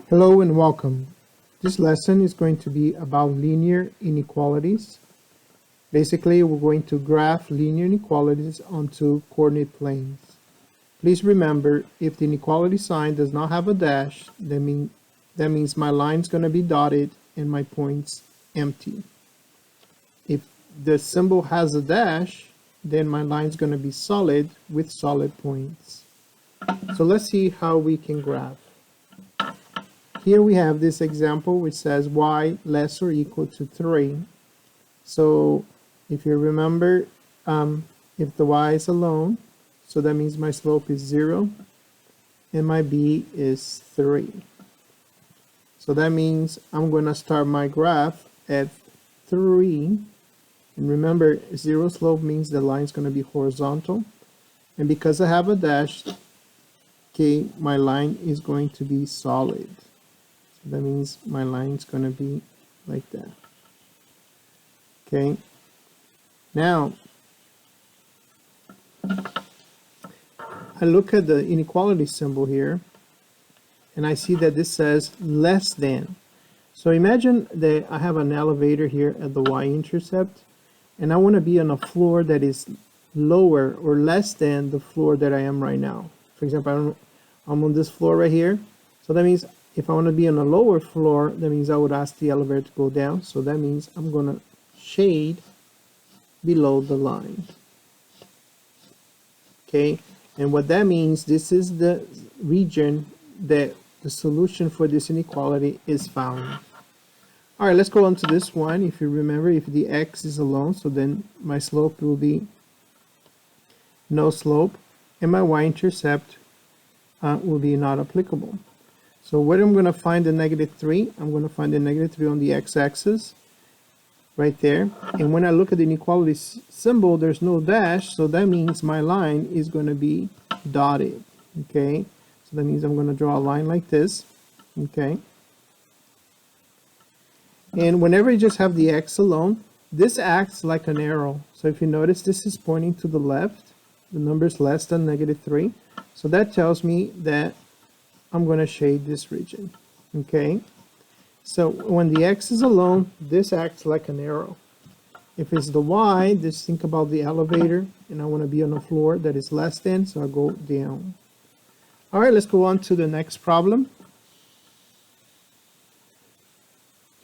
Hello and welcome. This lesson is going to be about linear inequalities. Basically, we're going to graph linear inequalities onto coordinate planes. Please remember, if the inequality sign does not have a dash, that means my line's going to be dotted and my point's empty. If the symbol has a dash, then my line's going to be solid with solid points. So let's see how we can graph. Here we have this example which says y less or equal to 3. So if you remember, if the y is alone, so that means my slope is 0 and my b is 3. So that means I'm going to start my graph at 3. And remember, 0 slope means the line is going to be horizontal. And because I have a dash, okay, my line is going to be solid. That means my line's going to be like that. Okay. Now, I look at the inequality symbol here, and I see that this says less than. So imagine that I have an elevator here at the y-intercept, and I want to be on a floor that is lower or less than the floor that I am right now. For example, I'm on this floor right here. So that means if I want to be on a lower floor, that means I would ask the elevator to go down. So that means I'm going to shade below the line. Okay, and what that means, this is the region that the solution for this inequality is found. All right, let's go on to this one. If you remember, if the x is alone, so then my slope will be no slope, and my y-intercept will be not applicable. So where I'm going to find the -3, I'm going to find the -3 on the x-axis, right there. And when I look at the inequality symbol, there's no dash, so that means my line is going to be dotted, okay? So that means I'm going to draw a line like this, okay? And whenever you just have the x alone, this acts like an arrow. So if you notice, this is pointing to the left. The number is less than -3. So that tells me that I'm going to shade this region, okay? So when the x is alone, this acts like an arrow. If it's the y, just think about the elevator, and I want to be on a floor that is less than, so I go down. All right, let's go on to the next problem.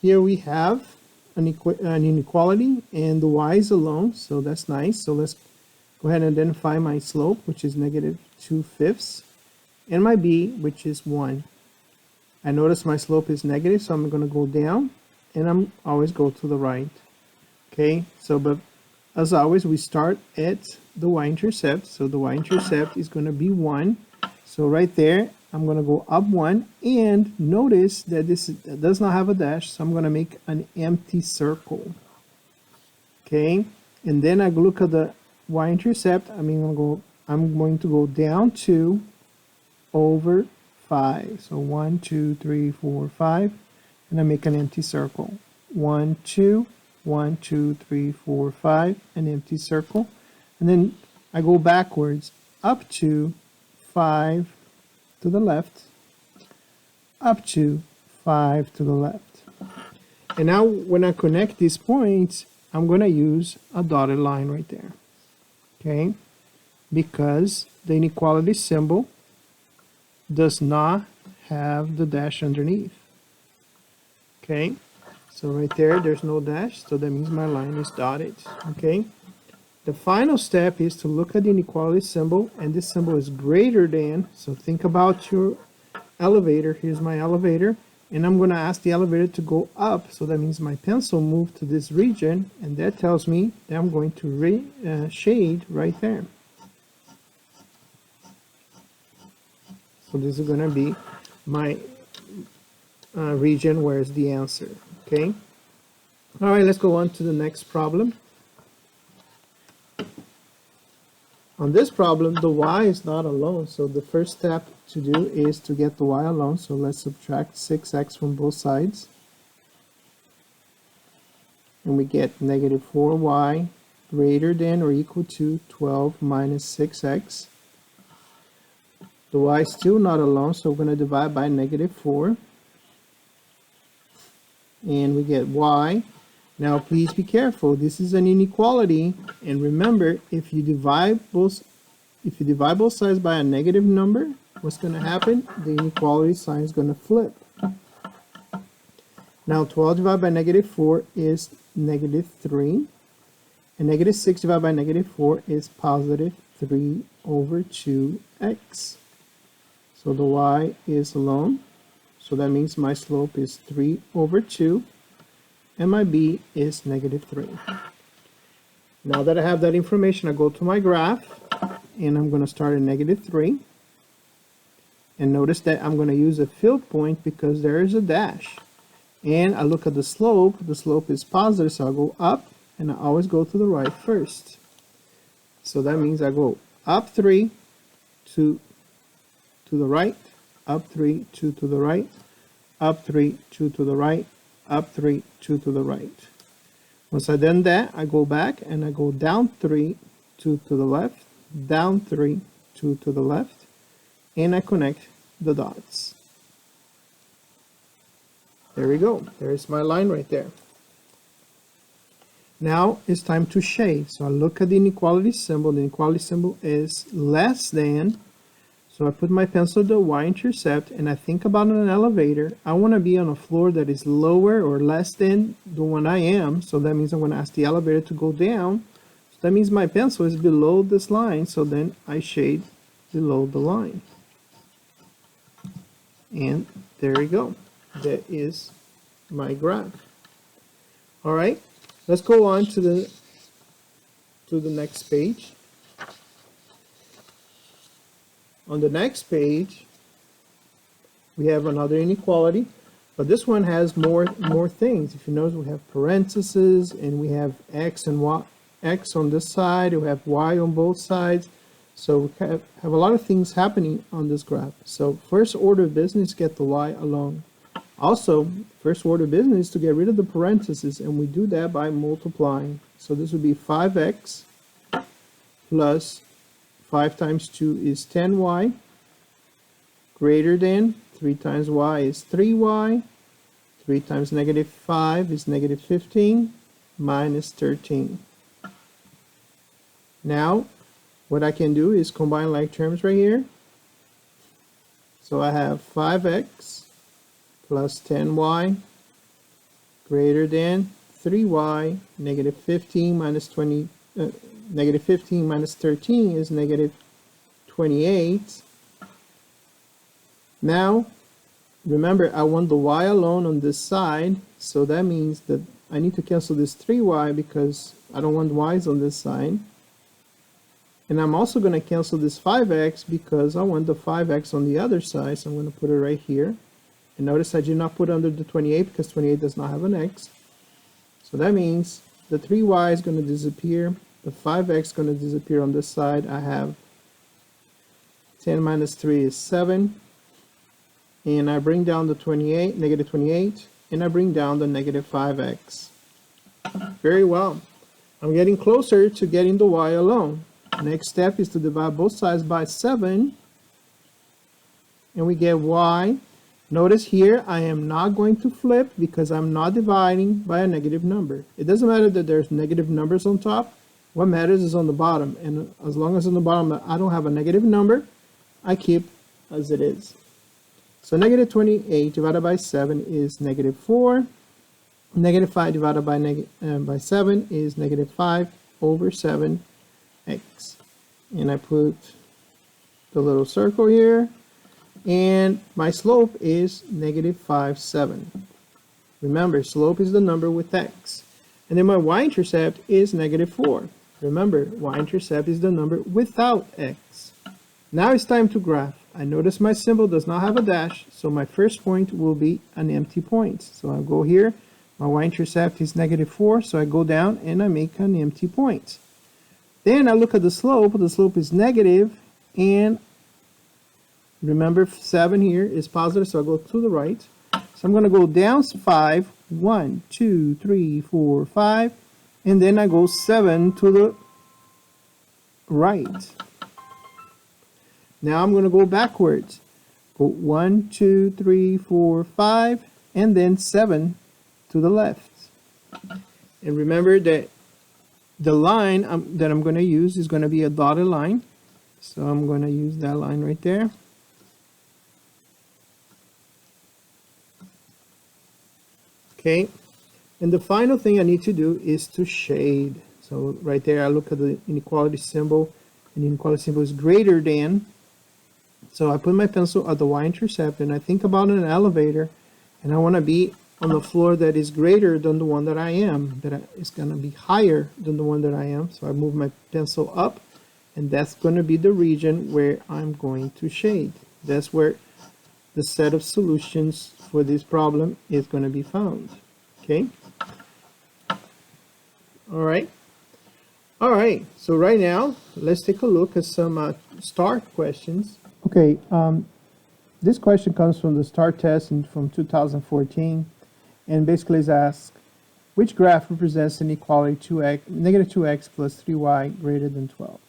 Here we have an inequality, and the y is alone, so that's nice. So let's go ahead and identify my slope, which is -2/5. And my b, which is 1. I notice my slope is negative, so I'm going to go down, and I'm always go to the right. Okay, so but as always, we start at the y-intercept, so the y-intercept is going to be 1. So right there, I'm going to go up 1, and notice that this does not have a dash, so I'm going to make an empty circle. Okay, and then I look at the y-intercept. I'm going to go down 2 over 5. So 1, 2, 3, 4, 5, and I make an empty circle. 1, 2, 1, 2, 3, 4, 5, an empty circle. And then I go backwards up to 5 to the left, up to 5 to the left. And now when I connect these points, I'm going to use a dotted line right there. Okay? Because the inequality symbol does not have the dash underneath. Okay, so right there, there's no dash, so that means my line is dotted. Okay, the final step is to look at the inequality symbol, and this symbol is greater than, so think about your elevator. Here's my elevator, and I'm going to ask the elevator to go up, so that means my pencil moved to this region, and that tells me that I'm going to shade right there. So this is going to be my region where is the answer, okay? All right, let's go on to the next problem. On this problem, the y is not alone, so the first step to do is to get the y alone. So let's subtract 6x from both sides. And we get -4y greater than or equal to 12 minus 6x. The y is still not alone, so we're going to divide by -4. and we get y. Now please be careful, this is an inequality, and remember, if you divide both sides by a negative number, what's going to happen? The inequality sign is going to flip. Now 12 divided by negative 4 is negative 3, and negative 6 divided by negative 4 is positive 3 over 2x. So the y is alone, so that means my slope is 3 over 2, and my b is negative 3. Now that I have that information, I go to my graph, and I'm going to start at negative 3. And notice that I'm going to use a field point because there is a dash. And I look at the slope is positive, so I go up, and I always go to the right first. So that means I go up 3, 2 to the right, up 3, 2 to the right, up 3, 2 to the right, up 3, 2 to the right. Once I've done that, I go back and I go down 3, 2 to the left, down 3, 2 to the left, and I connect the dots. There we go. There's my line right there. Now it's time to shade. So I look at the inequality symbol. The inequality symbol is less than. So I put my pencil at the y-intercept, and I think about an elevator. I want to be on a floor that is lower or less than the one I am. So that means I'm going to ask the elevator to go down. So that means my pencil is below this line. So then I shade below the line. And there we go. That is my graph. All right, let's go on to the next page. On the next page, we have another inequality, but this one has more things. If you notice, we have parentheses, and we have x and y, x on this side, we have y on both sides. So we have a lot of things happening on this graph. So first order of business, get the y alone. Also, first order of business is to get rid of the parentheses, and we do that by multiplying. So this would be 5x plus 5 times 2 is 10y, greater than 3 times y is 3y, 3 times negative 5 is negative 15, minus 13. Now, what I can do is combine like terms right here. So I have 5x plus 10y greater than 3y, negative 15 minus 20, negative 15 minus 13 is negative 28. Now, remember, I want the y alone on this side, so that means that I need to cancel this 3y because I don't want y's on this side. And I'm also going to cancel this 5x because I want the 5x on the other side, so I'm going to put it right here. And notice I did not put under the 28 because 28 does not have an x. So that means the 3y is going to disappear, the 5x is going to disappear on this side. I have 10 minus 3 is 7. And I bring down the 28, negative 28, and I bring down the negative 5x. Very well. I'm getting closer to getting the y alone. Next step is to divide both sides by 7, and we get y. Notice here I am not going to flip because I'm not dividing by a negative number. It doesn't matter that there's negative numbers on top. What matters is on the bottom, and as long as on the bottom I don't have a negative number, I keep as it is. So negative 28 divided by 7 is negative 4. Negative 5 divided by 7 is negative 5 over 7x. And I put the little circle here. And my slope is negative 5, 7. Remember, slope is the number with x. And then my y-intercept is negative 4. Remember, y-intercept is the number without x. Now it's time to graph. I notice my symbol does not have a dash, so my first point will be an empty point. So I'll go here. My y-intercept is negative 4, so I go down and I make an empty point. Then I look at the slope. The slope is negative, and remember 7 here is positive, so I go to the right. So I'm going to go down 5, 1, 2, 3, 4, 5, and then I go 7 to the right. Now I'm going to go backwards. Go 1, 2, 3, 4, 5, and then 7 to the left. And remember that the line that I'm going to use is going to be a dotted line. So I'm going to use that line right there. Okay. And the final thing I need to do is to shade. So right there, I look at the inequality symbol, and the inequality symbol is greater than. So I put my pencil at the y-intercept, and I think about an elevator, and I want to be on the floor that is greater than the one that I am, is going to be higher than the one that I am. So I move my pencil up, and that's going to be the region where I'm going to shade. That's where the set of solutions for this problem is going to be found. Okay? All right, so right now, let's take a look at some STAR questions. Okay, this question comes from the STAR test from 2014, and basically is asked, which graph represents an inequality negative 2x plus 3y greater than 12?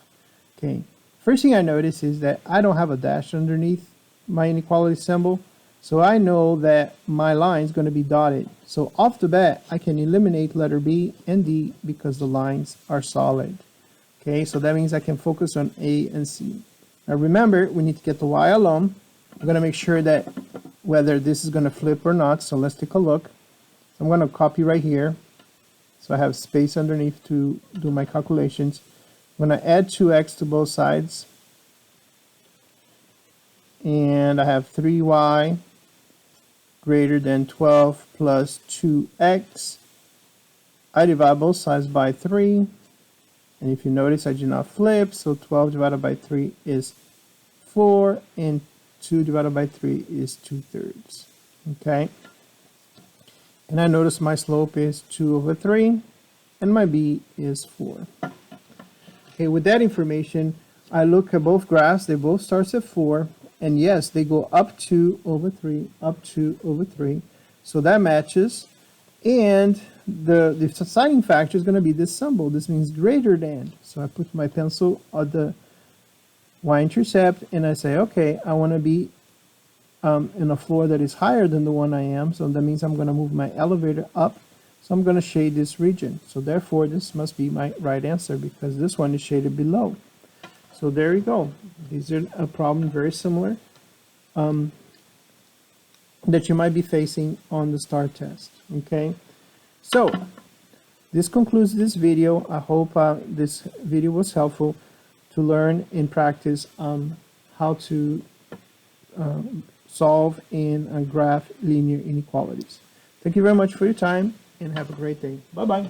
Okay, first thing I notice is that I don't have a dash underneath my inequality symbol, so I know that my line is going to be dotted. So off the bat, I can eliminate letter B and D because the lines are solid. Okay, so that means I can focus on A and C. Now remember, we need to get the y alone. I'm going to make sure that whether this is going to flip or not, so let's take a look. I'm going to copy right here, so I have space underneath to do my calculations. I'm going to add 2x to both sides, and I have 3y greater than 12 plus 2x. I divide both sides by 3, and if you notice, I do not flip, so 12 divided by 3 is 4, and 2 divided by 3 is 2/3. Okay, and I notice my slope is 2/3, and my b is 4. Okay, with that information, I look at both graphs. They both start at 4, and yes, they go up 2/3, up 2/3. So that matches. And the deciding factor is going to be this symbol. This means greater than. So I put my pencil at the y-intercept, and I say, okay, I want to be in a floor that is higher than the one I am. So that means I'm going to move my elevator up. So I'm going to shade this region. So therefore, this must be my right answer because this one is shaded below. So there you go. These are a problem very similar that you might be facing on the STAR test. Okay, so this concludes this video. I hope this video was helpful to learn and practice how to solve and graph linear inequalities. Thank you very much for your time, and have a great day. Bye-bye.